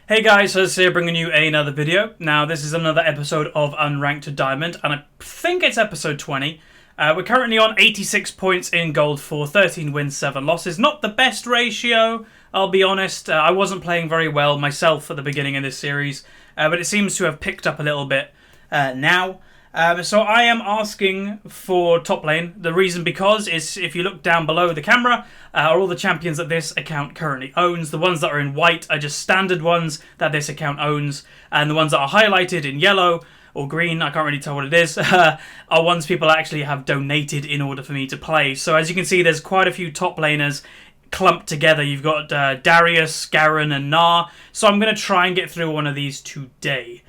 Hey guys, Huzzy here bringing you another video. Now this is another episode of Unranked to Diamond and I think it's episode 20. We're currently on 86 points in Gold 4, 13 wins, 7 losses. Not the best ratio, I'll be honest. I wasn't playing very well myself at the beginning of this series, but it seems to have picked up a little bit now. So I am asking for top lane. The reason because is if you look down below the camera are all the champions that this account currently owns. The ones that are in white are just standard ones that this account owns, and the ones that are highlighted in yellow or green, I can't really tell what it is, are ones people actually have donated in order for me to play. So as you can see, there's quite a few top laners clumped together. You've got Darius, Garen and Gnar. So I'm going to try and get through one of these today.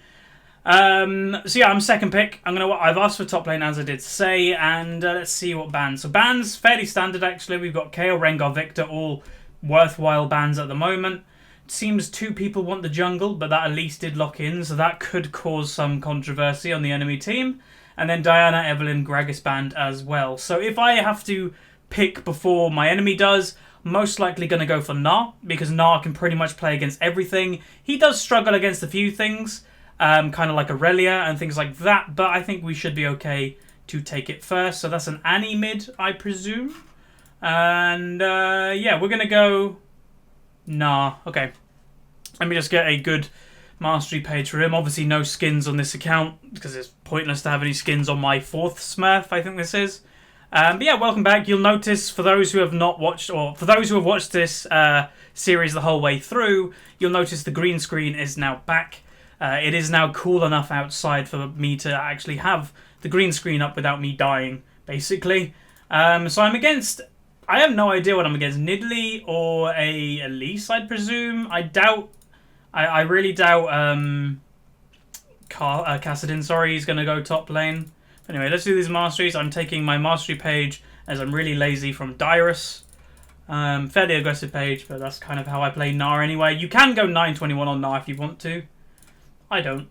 So yeah, I'm second pick. I've asked for top lane as I did say, and let's see what bans. So bans, fairly standard actually. We've got Kayle, Rengar, Victor, all worthwhile bans at the moment. It seems 2 people want the jungle, but that at least did lock in, so that could cause some controversy on the enemy team. And then Diana, Evelyn, Gragas banned as well. So if I have to pick before my enemy does, most likely going to go for Gnar, because Gnar can pretty much play against everything. He does struggle against a few things, kind of like Aurelia and things like that, but I think we should be okay to take it first. So that's an Annie mid, I presume. And yeah, we're going to go Gnar. Okay. Let me just get a good mastery page for him. Obviously no skins on this account, because it's pointless to have any skins on my 4th Smurf, I think this is. But yeah, welcome back. You'll notice, for those who have not watched, or for those who have watched this series the whole way through, you'll notice the green screen is now back. It is now cool enough outside for me to actually have the green screen up without me dying, basically. So I'm against... I have no idea what I'm against. Nidalee or a Elise, I'd presume. I really doubt Kassadin, sorry, he's going to go top lane. Anyway, let's do these masteries. I'm taking my mastery page as I'm really lazy from Dyrus. Fairly aggressive page, but that's kind of how I play Gnar anyway. You can go 921 on Gnar if you want to. I don't.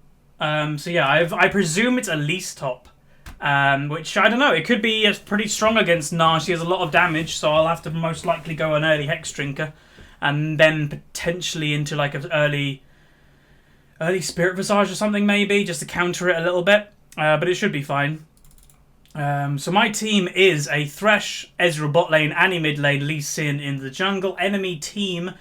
So yeah, I presume it's Elise top. Which, I don't know, it could be pretty strong against Gnar. She has a lot of damage, so I'll have to most likely go an early Hex Drinker. And then potentially into like an early Spirit Visage or something maybe, just to counter it a little bit. But it should be fine. So my team is a Thresh, Ezreal bot lane, Annie mid lane, Lee Sin in the jungle. Enemy team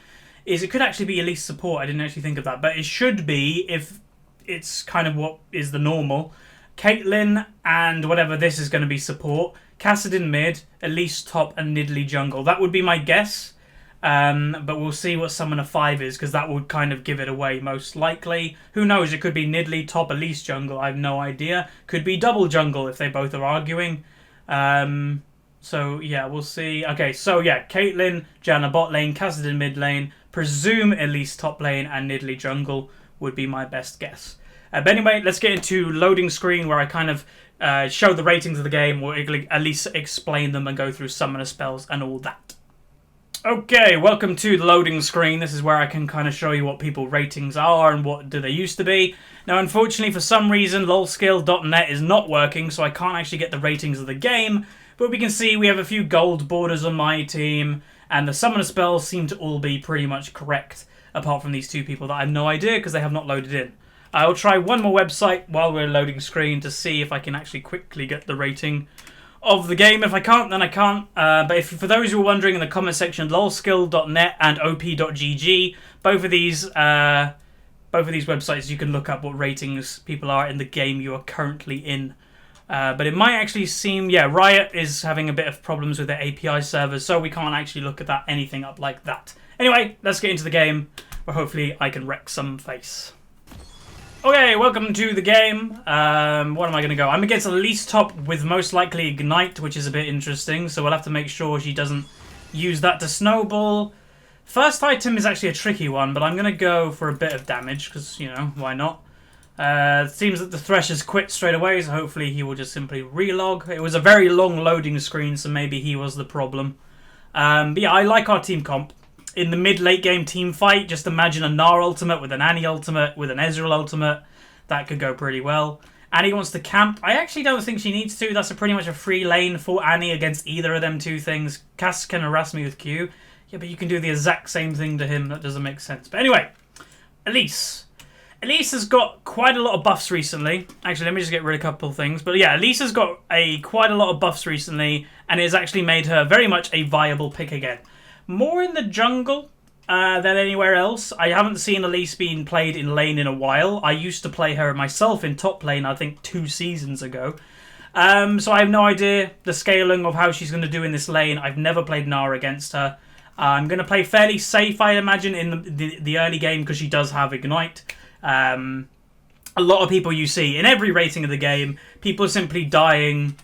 is, it could actually be Elise support, I didn't actually think of that. But it should be, if it's kind of what is the normal, Caitlyn and whatever this is going to be support, Kassadin mid, Elise top and Nidalee jungle. That would be my guess. But we'll see what Summoner 5 is, because that would kind of give it away most likely. Who knows, it could be Nidalee top, Elise jungle, I have no idea. Could be double jungle if they both are arguing. So yeah, we'll see. Okay, so yeah, Caitlyn, Janna bot lane, Kassadin mid lane, presume Elise top lane and Nidalee jungle would be my best guess. But anyway, let's get into loading screen where I kind of show the ratings of the game, or at least explain them and go through summoner spells and all that. Okay, welcome to the loading screen. This is where I can kind of show you what people's ratings are and what do they used to be. Now, unfortunately, for some reason, lolskill.net is not working, so I can't actually get the ratings of the game. But we can see we have a few gold borders on my team, and the summoner spells seem to all be pretty much correct, apart from these 2 people that I have no idea because they have not loaded in. I'll try one more website while we're loading screen to see if I can actually quickly get the rating of the game. If I can't, then I can't. But for those who are wondering, in the comment section, lolskill.net and op.gg, both of these websites, you can look up what ratings people are in the game you are currently in. But it might actually seem, yeah, Riot is having a bit of problems with their API servers, so we can't actually look at anything up like that. Anyway, let's get into the game, where hopefully I can wreck some face. Okay, welcome to the game. What am I going to go? I'm against Elise top with most likely Ignite, which is a bit interesting, so we'll have to make sure she doesn't use that to snowball. First item is actually a tricky one, but I'm going to go for a bit of damage, because, you know, why not? It seems that the Thresh has quit straight away, so hopefully he will just simply relog. It was a very long loading screen, so maybe he was the problem. But yeah, I like our team comp. In the mid-late game team fight, just imagine a Gnar ultimate with an Annie ultimate, with an Ezreal ultimate. That could go pretty well. Annie wants to camp. I actually don't think she needs to. That's pretty much a free lane for Annie against either of them 2 things. Cass can harass me with Q. Yeah, but you can do the exact same thing to him. That doesn't make sense. But anyway, Elise. Elise has got quite a lot of buffs recently. Actually, let me just get rid of a couple of things. But yeah, Elise has got quite a lot of buffs recently, and it has actually made her very much a viable pick again. More in the jungle than anywhere else. I haven't seen Elise being played in lane in a while. I used to play her myself in top lane, I think 2 seasons ago. So I have no idea the scaling of how she's going to do in this lane. I've never played Gnar against her. I'm going to play fairly safe, I imagine, in the early game because she does have Ignite. A lot of people you see in every rating of the game, people simply dying.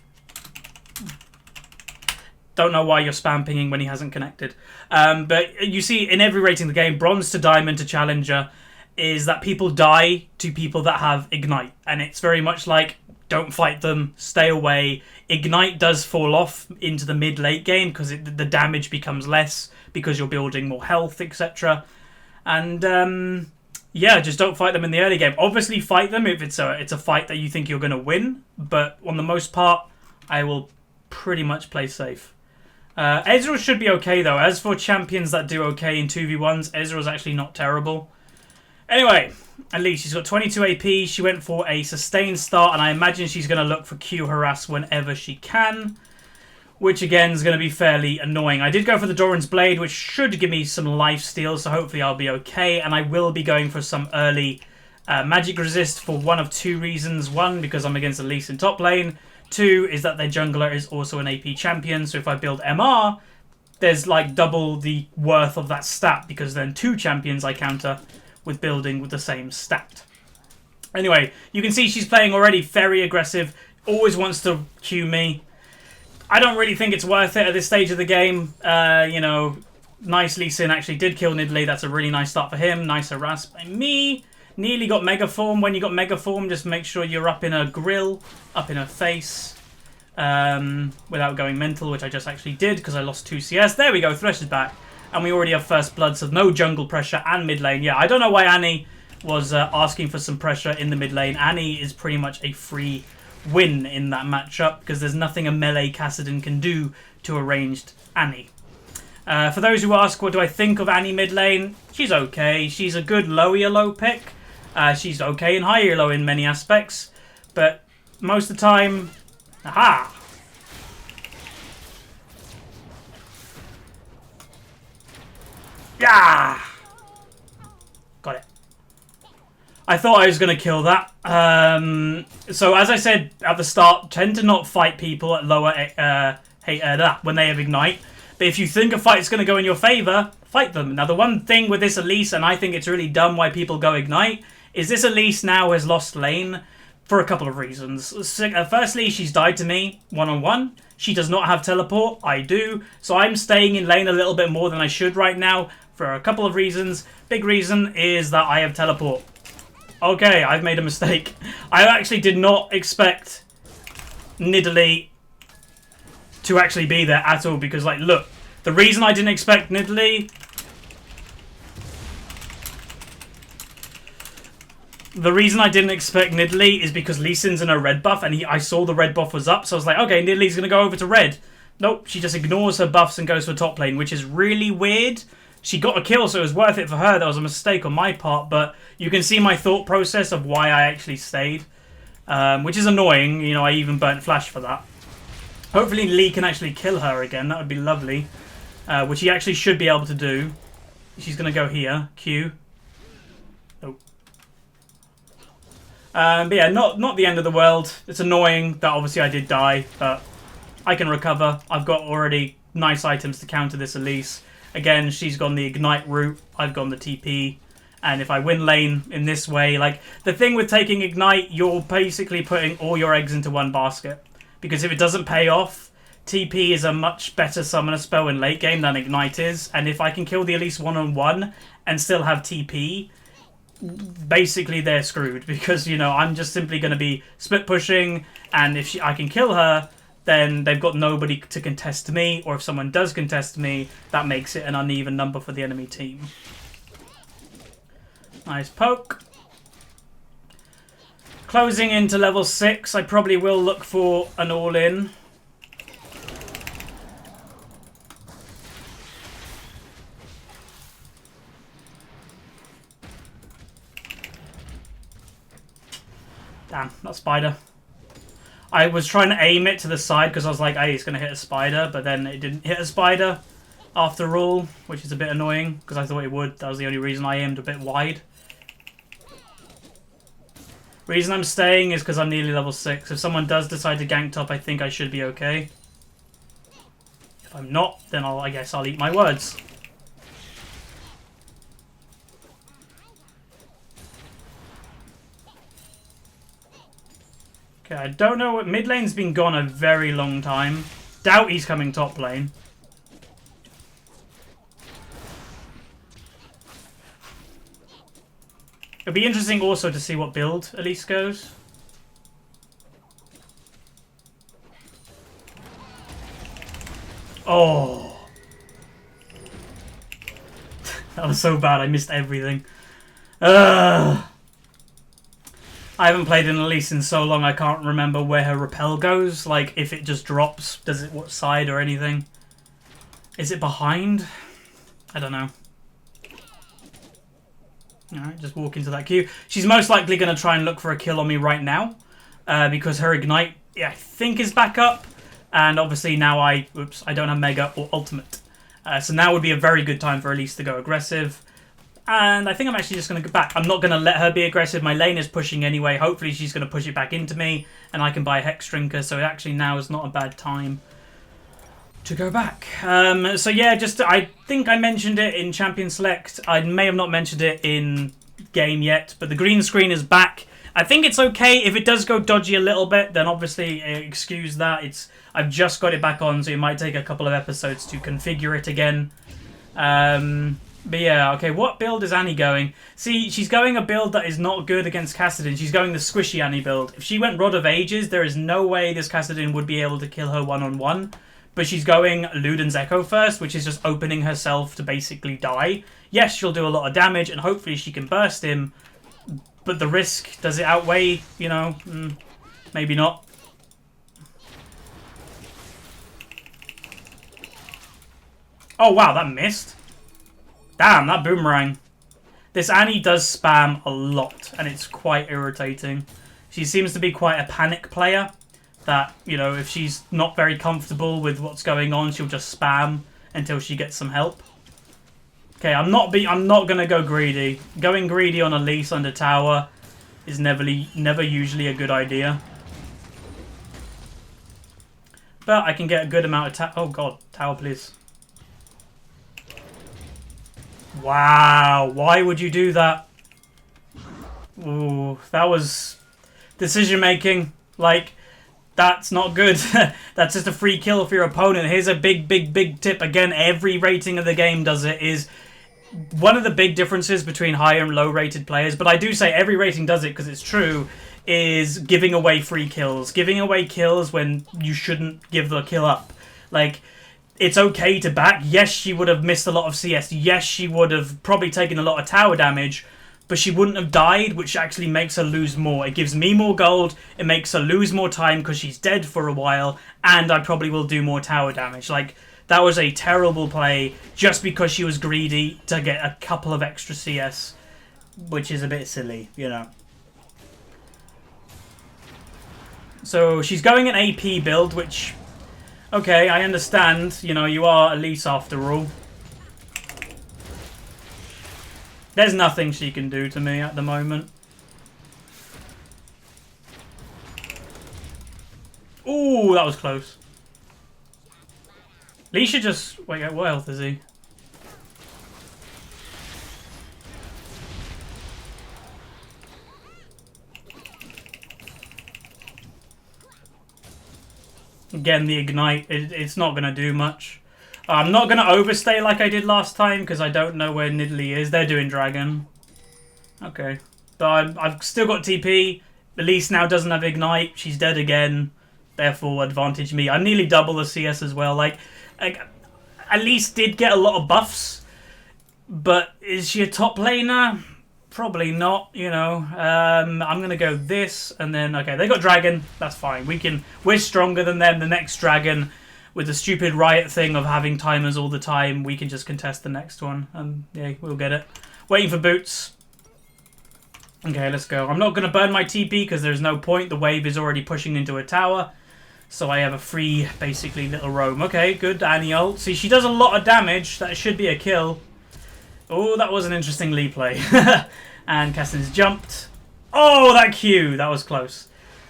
Don't know why you're spam pinging when he hasn't connected. But you see in every rating of the game, bronze to diamond to challenger, is that people die to people that have Ignite. And it's very much like, don't fight them, stay away. Ignite does fall off into the mid-late game because the damage becomes less because you're building more health, etc. And yeah, just don't fight them in the early game. Obviously fight them if it's a fight that you think you're going to win. But on the most part, I will pretty much play safe. Ezreal should be okay though. As for champions that do okay in 2v1s, Ezreal's actually not terrible. Anyway, at least she's got 22 AP. She went for a sustained start, and I imagine she's going to look for Q harass whenever she can, which again is going to be fairly annoying. I did go for the Doran's Blade, which should give me some life steal, so hopefully I'll be okay. And I will be going for some early magic resist for one of 2 reasons. 1, because I'm against Elise in top lane. 2 is that their jungler is also an AP champion, so if I build MR, there's like double the worth of that stat, because then 2 champions I counter with building with the same stat. Anyway, you can see she's playing already very aggressive, always wants to Q me. I don't really think it's worth it at this stage of the game. You know, nice Lee Sin actually did kill Nidalee. That's a really nice start for him. Nice harass by me. Nearly got Mega Form. When you got Mega Form, just make sure you're up in her grill, up in her face, without going mental, which I just actually did because I lost 2 CS. There we go, Thresh is back. And we already have first blood, so no jungle pressure and mid lane. Yeah, I don't know why Annie was asking for some pressure in the mid lane. Annie is pretty much a free win in that matchup because there's nothing a melee Kassadin can do to a ranged Annie. For those who ask, what do I think of Annie mid lane? She's okay. She's a good low elo pick. She's okay in high elo in many aspects. But most of the time... Aha! Yeah! Got it. I thought I was going to kill that. So as I said at the start, tend to not fight people at lower when they have Ignite. But if you think a fight is going to go in your favour, fight them. Now the one thing with this Elise, and I think it's really dumb why people go Ignite, is this Elise now has lost lane for a couple of reasons. Firstly, she's died to me one-on-one. She does not have teleport. I do. So I'm staying in lane a little bit more than I should right now for a couple of reasons. Big reason is that I have teleport. Okay, I've made a mistake. I actually did not expect Nidalee to actually be there at all because, like, look, the reason I didn't expect Nidalee... The reason I didn't expect Nidalee is because Lee Sin's in a red buff and I saw the red buff was up, so I was like, okay, Nidalee's going to go over to red. Nope, she just ignores her buffs and goes for top lane, which is really weird. She got a kill, so it was worth it for her. That was a mistake on my part, but you can see my thought process of why I actually stayed, which is annoying. You know, I even burnt Flash for that. Hopefully Lee can actually kill her again. That would be lovely, which he actually should be able to do. She's going to go here. Q. Oh. But yeah, not the end of the world. It's annoying that obviously I did die, but I can recover. I've got already nice items to counter this Elise. Again, she's gone the Ignite route. I've gone the TP. And if I win lane in this way, like, the thing with taking Ignite, you're basically putting all your eggs into one basket. Because if it doesn't pay off, TP is a much better summoner spell in late game than Ignite is. And if I can kill the Elise one-on-one and still have TP, basically they're screwed. Because, you know, I'm just simply going to be split pushing. And if I can kill her, then they've got nobody to contest me, or if someone does contest me, that makes it an uneven number for the enemy team. Nice poke. Closing into level 6, I probably will look for an all-in. Damn, that spider. I was trying to aim it to the side because I was like, hey, it's going to hit a spider, but then it didn't hit a spider after all, which is a bit annoying because I thought it would. That was the only reason I aimed a bit wide. Reason I'm staying is because I'm nearly level 6. If someone does decide to gank top, I think I should be okay. If I'm not, then I guess I'll eat my words. Okay, I don't know what... Mid lane's been gone a very long time. Doubt he's coming top lane. It'll be interesting also to see what build Elise goes. Oh. That was so bad, I missed everything. I haven't played an Elise in so long I can't remember where her repel goes. Like, if it just drops, does it what side or anything? Is it behind? I don't know. Alright, just walk into that queue. She's most likely going to try and look for a kill on me right now. Because her Ignite, I think, is back up. And obviously now I don't have Mega or Ultimate. So now would be a very good time for Elise to go aggressive. And I think I'm actually just going to go back. I'm not going to let her be aggressive. My lane is pushing anyway. Hopefully she's going to push it back into me. And I can buy a Hex Drinker. So actually now is not a bad time to go back. So yeah, I think I mentioned it in Champion Select. I may have not mentioned it in game yet, but the green screen is back. I think it's okay. If it does go dodgy a little bit, then obviously excuse that. I've just got it back on, so it might take a couple of episodes to configure it again. But yeah, okay, what build is Annie going? See, she's going a build that is not good against Kassadin. She's going the squishy Annie build. If she went Rod of Ages, there is no way this Kassadin would be able to kill her one-on-one. But she's going Luden's Echo first, which is just opening herself to basically die. Yes, she'll do a lot of damage, and hopefully she can burst him. But the risk, does it outweigh, you know? Maybe not. Oh, wow, that missed. Damn, that boomerang. This Annie does spam a lot, and it's quite irritating. She seems to be quite a panic player. That, you know, if she's not very comfortable with what's going on, she'll just spam until she gets some help. Okay, I'm not gonna go greedy. Going greedy on Elise under tower is never usually a good idea. But I can get a good amount of oh god, tower please. Wow, why would you do that? Ooh, that was decision making. Like, that's not good. That's just a free kill for your opponent. Here's a big tip. Again, every rating of the game does it. Is one of the big differences between high and low rated players, but I do say every rating does it because it's true, is giving away free kills. Giving away kills when you shouldn't give the kill up. Like, it's okay to back. Yes, she would have missed a lot of CS. Yes, she would have probably taken a lot of tower damage, but she wouldn't have died, which actually makes her lose more. It gives me more gold, it makes her lose more time because she's dead for a while, and I probably will do more tower damage. Like, that was a terrible play just because she was greedy to get a couple of extra CS, which is a bit silly, you know. So she's going an AP build, which, okay, I understand. You know, you are Elise after all. There's nothing she can do to me at the moment. Ooh, that was close. Lee should just... Wait, what health is he? Again, the Ignite, it's not going to do much. I'm not going to overstay like I did last time because I don't know where Nidalee is. They're doing Dragon. Okay. But I've still got TP. Elise now doesn't have Ignite. She's dead again. Therefore, advantage me. I'm nearly double the CS as well. Like, Elise did get a lot of buffs. But is she a top laner? Probably not, you know. I'm going to go this and then... Okay, they got Dragon. That's fine. We're stronger than them. The next Dragon... With the stupid Riot thing of having timers all the time, we can just contest the next one. And yeah, we'll get it. Waiting for boots. Okay, let's go. I'm not going to burn my TP because there's no point. The wave is already pushing into a tower. So I have a free, basically, little roam. Okay, good. Annie ult. See, she does a lot of damage. That should be a kill. Oh, that was an interesting lead play. And Cassidy's jumped. Oh, that Q. That was close.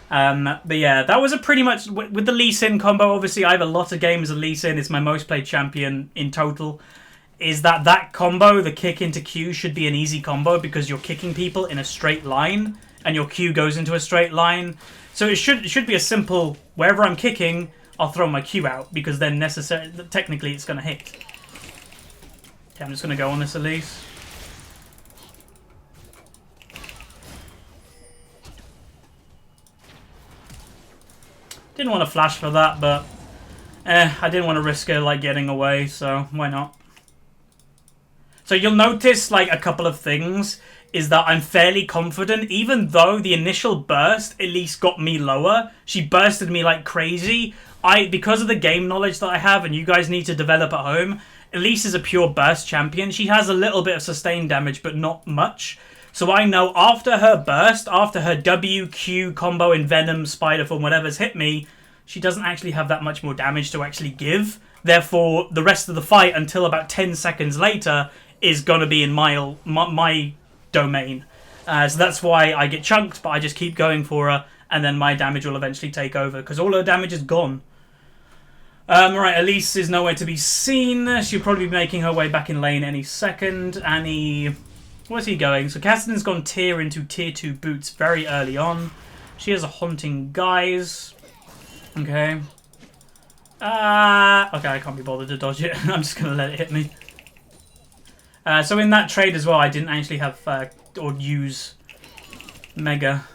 But yeah, that was a pretty much... With the Lee Sin combo, obviously, I have a lot of games of Lee Sin. It's my most played champion in total. Is that combo, the kick into Q, should be an easy combo because you're kicking people in a straight line and your Q goes into a straight line. So it should be a simple, wherever I'm kicking, I'll throw my Q out because then technically it's going to hit. Okay, I'm just going to go on this Elise. Didn't want to flash for that, but I didn't want to risk her like getting away, so why not? So you'll notice like a couple of things is that I'm fairly confident, even though the initial burst at least got me lower. She bursted me like crazy. Because of the game knowledge that I have, and you guys need to develop at home, Elise is a pure burst champion. She has a little bit of sustained damage, but not much. So I know after her burst, after her WQ combo in Venom, Spider Form, whatever's hit me, she doesn't actually have that much more damage to actually give. Therefore, the rest of the fight until about 10 seconds later is going to be in my domain. So that's why I get chunked, but I just keep going for her, and then my damage will eventually take over, because all her damage is gone. Right, Elise is nowhere to be seen. She'll probably be making her way back in lane any second. Annie... Where's he going? So Cassidy's gone tier into tier 2 boots very early on. She has a Haunting Guise. Okay. Okay, I can't be bothered to dodge it. I'm just going to let it hit me. So in that trade as well, I didn't actually have or use Mega.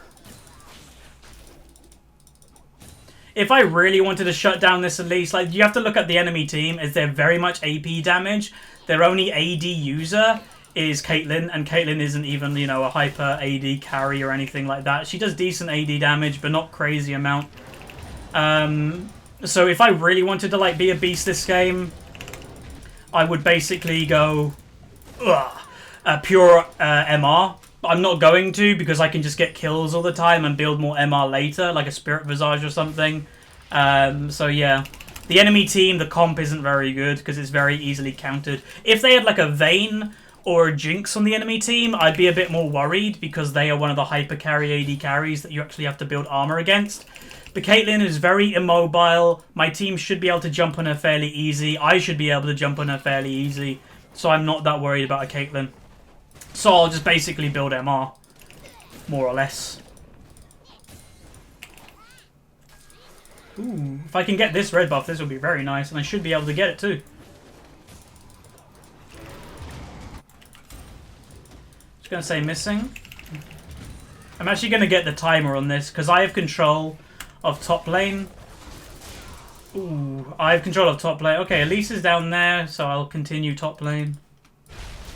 If I really wanted to shut down this Elise, like, you have to look at the enemy team as they're very much AP damage. Their only AD user is Caitlyn, and Caitlyn isn't even, you know, a hyper AD carry or anything like that. She does decent AD damage, but not crazy amount. So if I really wanted to, like, be a beast this game, I would basically go pure MR. I'm not going to, because I can just get kills all the time and build more MR later, like a Spirit Visage or something. So yeah, the enemy team, the comp isn't very good because it's very easily countered. If they had like a Vayne or a Jinx on the enemy team, I'd be a bit more worried because they are one of the hyper carry AD carries that you actually have to build armor against. But Caitlyn is very immobile. My team should be able to jump on her fairly easy. I should be able to jump on her fairly easy. So I'm not that worried about a Caitlyn. So I'll just basically build MR, more or less. Ooh, if I can get this red buff, this will be very nice, and I should be able to get it too. Just gonna say missing. I'm actually gonna get the timer on this because I have control of top lane. Ooh, I have control of top lane. Okay, Elise is down there, so I'll continue top lane.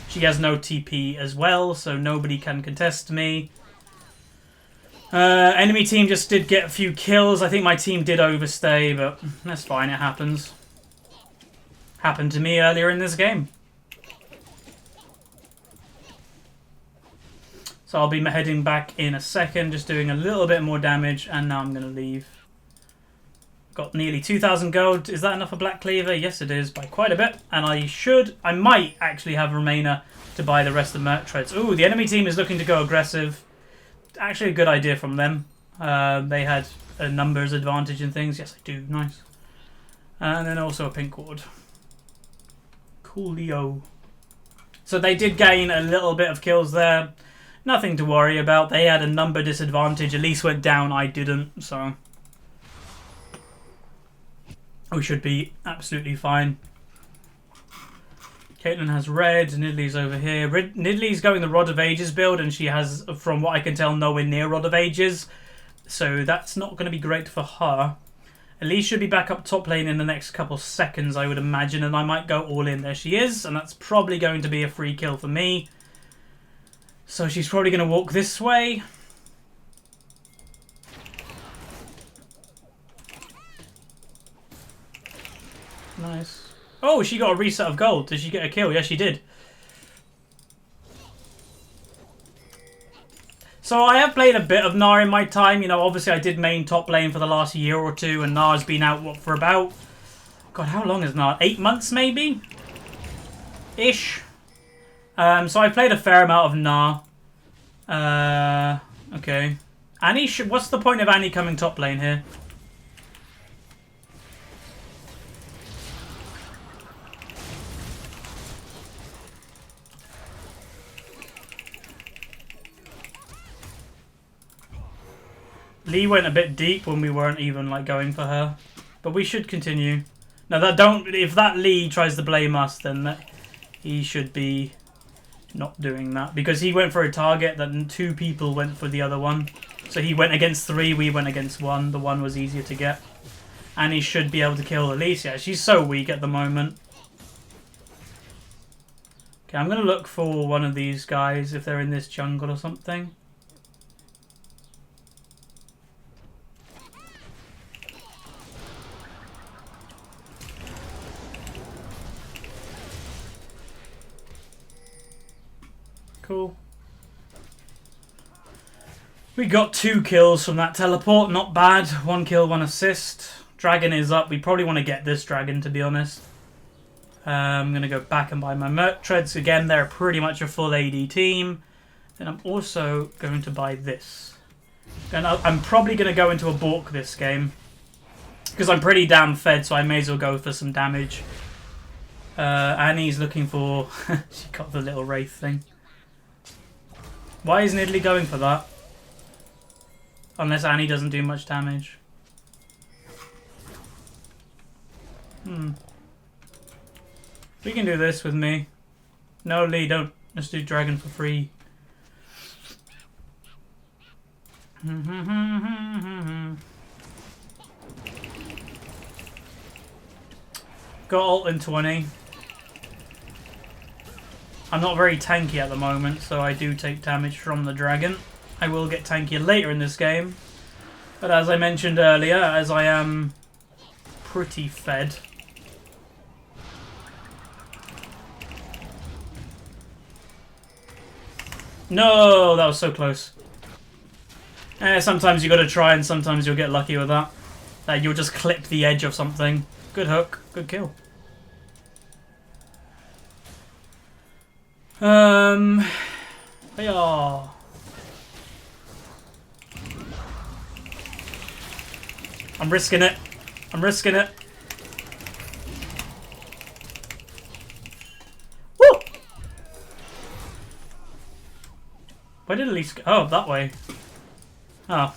She has no TP as well, so nobody can contest me. Enemy team just did get a few kills. I think my team did overstay, but that's fine. It happens. Happened to me earlier in this game. So I'll be heading back in a second, just doing a little bit more damage, and now I'm going to leave. Got nearly 2,000 gold. Is that enough for Black Cleaver? Yes, it is, by quite a bit. And I might actually have Remainer to buy the rest of the Merc Treads. Ooh, the enemy team is looking to go aggressive. Actually, a good idea from them. They had a numbers advantage and things. Yes, I do. Nice. And then also a pink ward. Coolio. So they did gain a little bit of kills there. Nothing to worry about. They had a number disadvantage. Elise went down. I didn't, so... we should be absolutely fine. Caitlyn has red. Nidlee's over here. Nidlee's going the Rod of Ages build, and she has, from what I can tell, nowhere near Rod of Ages. So that's not going to be great for her. Elise should be back up top lane in the next couple seconds, I would imagine, and I might go all in. There she is, and that's probably going to be a free kill for me. So she's probably going to walk this way. Nice. Oh, she got a reset of gold. Did she get a kill? Yes, she did. So I have played a bit of Gnar in my time. You know, obviously I did main top lane for the last year or two, and Gnar's been out what, for about... God, how long is Gnar? 8 months, maybe? Ish. So I played a fair amount of Gnar. Okay. Annie, what's the point of Annie coming top lane here? Lee went a bit deep when we weren't even like going for her, but we should continue. No, that don't. If that Lee tries to blame us, then he should be not doing that because he went for a target that 2 people went for the other one. So he went against 3, we went against 1. The 1 was easier to get, and he should be able to kill Elise. Yeah, she's so weak at the moment. Okay, I'm gonna look for one of these guys if they're in this jungle or something. Cool. We got 2 kills from that teleport. Not bad. 1 kill, 1 assist. Dragon is up. We probably want to get this dragon, to be honest. I'm going to go back and buy my Merc Treads. Again, they're pretty much a full AD team. Then I'm also going to buy this. And I'm probably going to go into a Bork this game. Because I'm pretty damn fed, so I may as well go for some damage. Annie's looking for... she got the little Wraith thing. Why is Nidalee going for that? Unless Annie doesn't do much damage. We can do this with me. No, Lee, don't. Let's do dragon for free. Got ult in 20. I'm not very tanky at the moment, so I do take damage from the dragon. I will get tankier later in this game. But as I mentioned earlier, as I am pretty fed. No, that was so close. Sometimes you got to try and sometimes you'll get lucky with that. You'll just clip the edge of something. Good hook, good kill. They are. I'm risking it. I'm risking it. Woo! Where did Elise go? Oh, that way. Oh.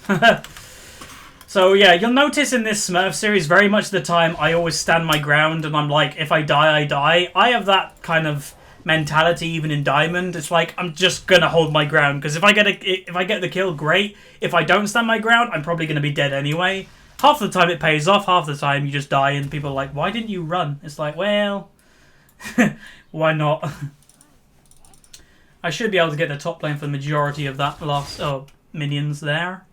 So yeah, you'll notice in this Smurf series, very much the time I always stand my ground and I'm like, if I die, I die. I have that kind of mentality even in Diamond. It's like I'm just gonna hold my ground because if I get the kill, great. If I don't stand my ground, I'm probably gonna be dead anyway. Half the time it pays off, half the time you just die and people are like, why didn't you run? It's like, well, why not? I should be able to get the top lane for the majority of that last minions there.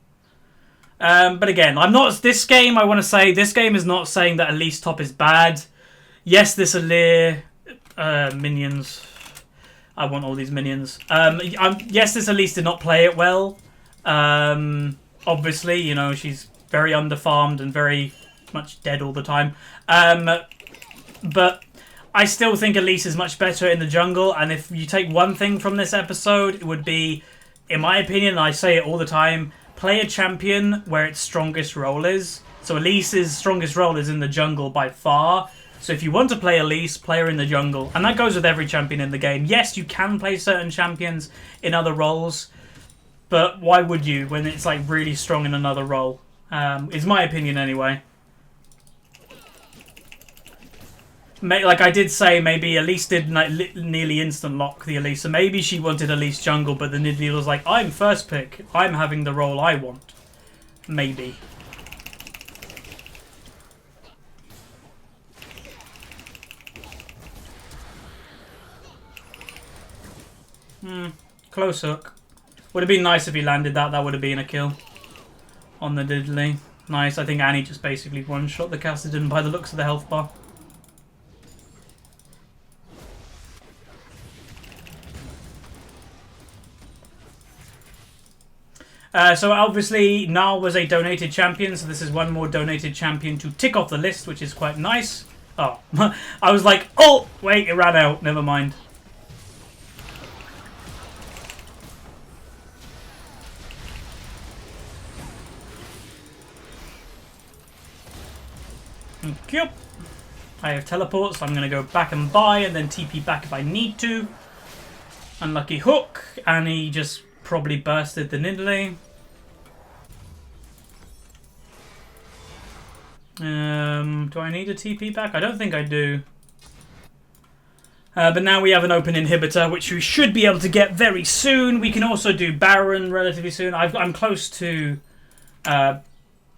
But again, I'm not. This game, I want to say, this game is not saying that Elise top is bad. Yes, this Alir minions. I want all these minions. Yes, this Elise did not play it well. Obviously, you know, she's very underfarmed and very much dead all the time. But I still think Elise is much better in the jungle. And if you take one thing from this episode, it would be, in my opinion, I say it all the time, play a champion where its strongest role is. So Elise's strongest role is in the jungle by far. So if you want to play Elise, play her in the jungle. And that goes with every champion in the game. Yes, you can play certain champions in other roles. But why would you when it's like really strong in another role? Is my opinion anyway. Like I did say, maybe Elise did nearly instant lock the Elise. So maybe she wanted Elise jungle, but the Nidalee was like, I'm first pick. I'm having the role I want. Maybe. Close hook. Would have been nice if he landed that. That would have been a kill on the Nidalee. Nice. I think Annie just basically one-shot the Cassidy by the looks of the health bar. So obviously Gnar was a donated champion, so this is one more donated champion to tick off the list, which is quite nice. Oh, I was like, oh, wait, it ran out. Never mind. Yep. I have teleports, so I'm going to go back and buy and then TP back if I need to. Unlucky hook, and he just probably bursted the Nidalee. Do I need a TP back? I don't think I do. But now we have an open inhibitor, which we should be able to get very soon. We can also do Baron relatively soon. I'm close to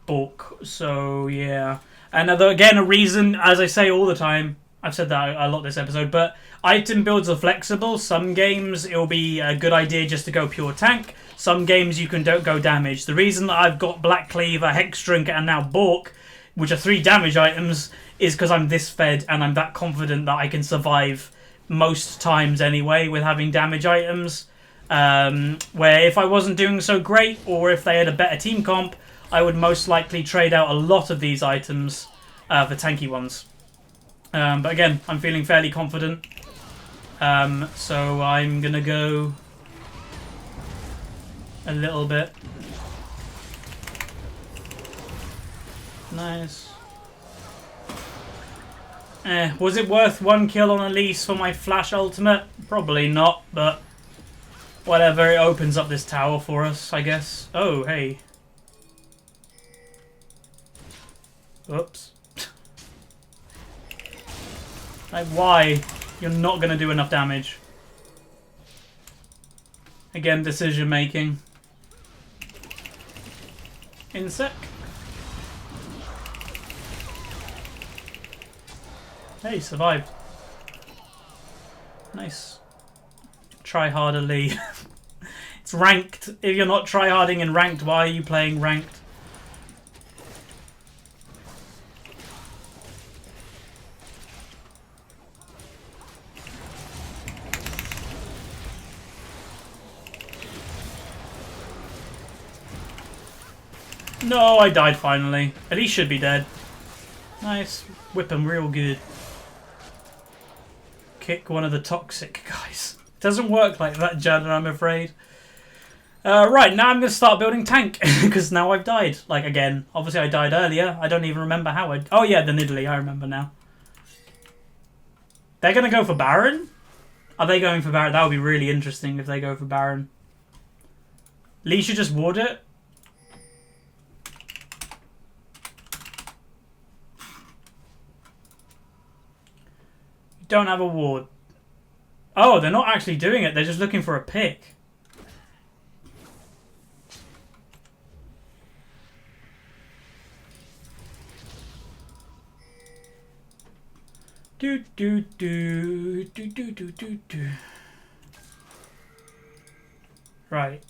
Bulk, so yeah. Another, again, a reason, as I say all the time, I've said that a lot this episode, but item builds are flexible. Some games it'll be a good idea just to go pure tank. Some games you can don't go damage. The reason that I've got Black Cleaver, Hex Drink, and now Bork, which are 3 damage items, is because I'm this fed and I'm that confident that I can survive most times anyway with having damage items. Where if I wasn't doing so great, or if they had a better team comp, I would most likely trade out a lot of these items for tanky ones. But again, I'm feeling fairly confident. So I'm going to go a little bit. Nice. Was it worth 1 kill on Elise for my flash ultimate? Probably not, but whatever. It opens up this tower for us, I guess. Oh, hey. Oops. Like, why? You're not going to do enough damage. Again, decision making. Insect. Hey, survived. Nice. Try harder, Lee. It's ranked. If you're not tryharding in ranked, why are you playing ranked? No, I died finally. At least should be dead. Nice. Whip him real good. Kick one of the toxic guys. Doesn't work like that, Jan, I'm afraid. Right, now I'm going to start building tank. Because now I've died. Like, again. Obviously, I died earlier. I don't even remember how I... Oh, yeah, the Nidalee. I remember now. They're going to go for Baron? Are they going for Baron? That would be really interesting if they go for Baron. Lee should just ward it. Don't have a ward. Oh, they're not actually doing it. They're just looking for a pick. Do do do do do do do do. Right.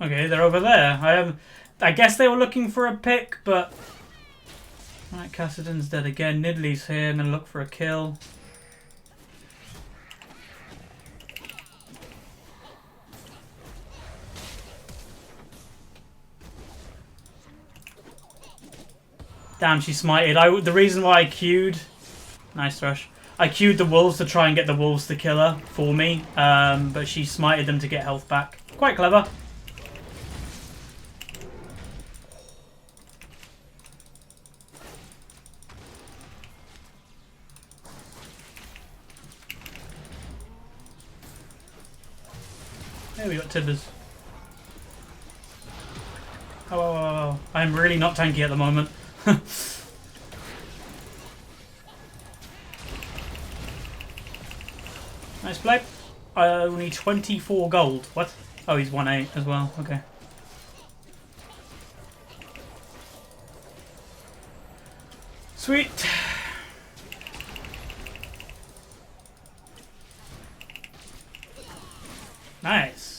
Okay, they're over there. I guess they were looking for a pick, but right, Cassidon's dead again. Nidalee's here. I'm gonna look for a kill. Damn, she smited. The reason why I queued... Nice rush. I queued the wolves to try and get the wolves to kill her for me. But she smited them to get health back. Quite clever. There we got Tibbers. Oh. I'm really not tanky at the moment. Nice play. Only 24 gold. What? Oh, he's 1-8 as well. Okay. Sweet. Nice.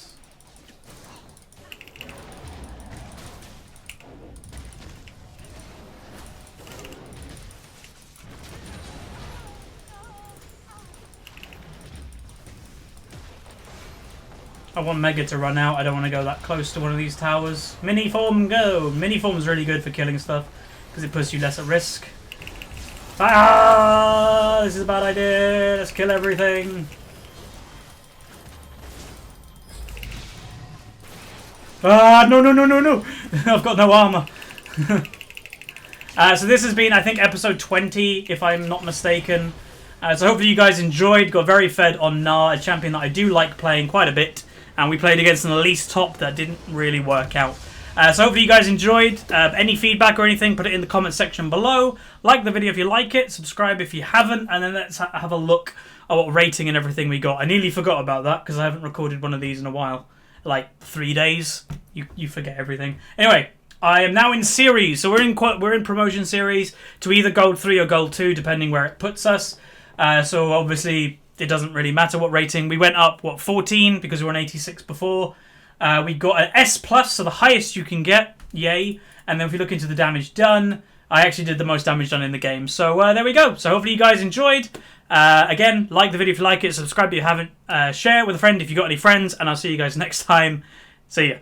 I want Mega to run out. I don't want to go that close to one of these towers. Mini form, go! Mini form's really good for killing stuff because it puts you less at risk. Ah! This is a bad idea. Let's kill everything. Ah! No, no, no, no, no! I've got no armor. So this has been, I think, episode 20, if I'm not mistaken. So hopefully you guys enjoyed. Got very fed on Gnar, a champion that I do like playing quite a bit. And we played against an elite top that didn't really work out. So hopefully you guys enjoyed. Any feedback or anything, put it in the comment section below. Like the video if you like it. Subscribe if you haven't. And then let's have a look at what rating and everything we got. I nearly forgot about that because I haven't recorded one of these in a while. Like 3 days. You forget everything. Anyway, I am now in series. So we're in promotion series to either Gold 3 or Gold 2, depending where it puts us. So obviously it doesn't really matter what rating. We went up, 14 because we were on 86 before. We got an S+, so the highest you can get. Yay. And then if we look into the damage done, I actually did the most damage done in the game. So there we go. So hopefully you guys enjoyed. Again, like the video if you like it. Subscribe if you haven't. Share it with a friend if you got any friends. And I'll see you guys next time. See ya.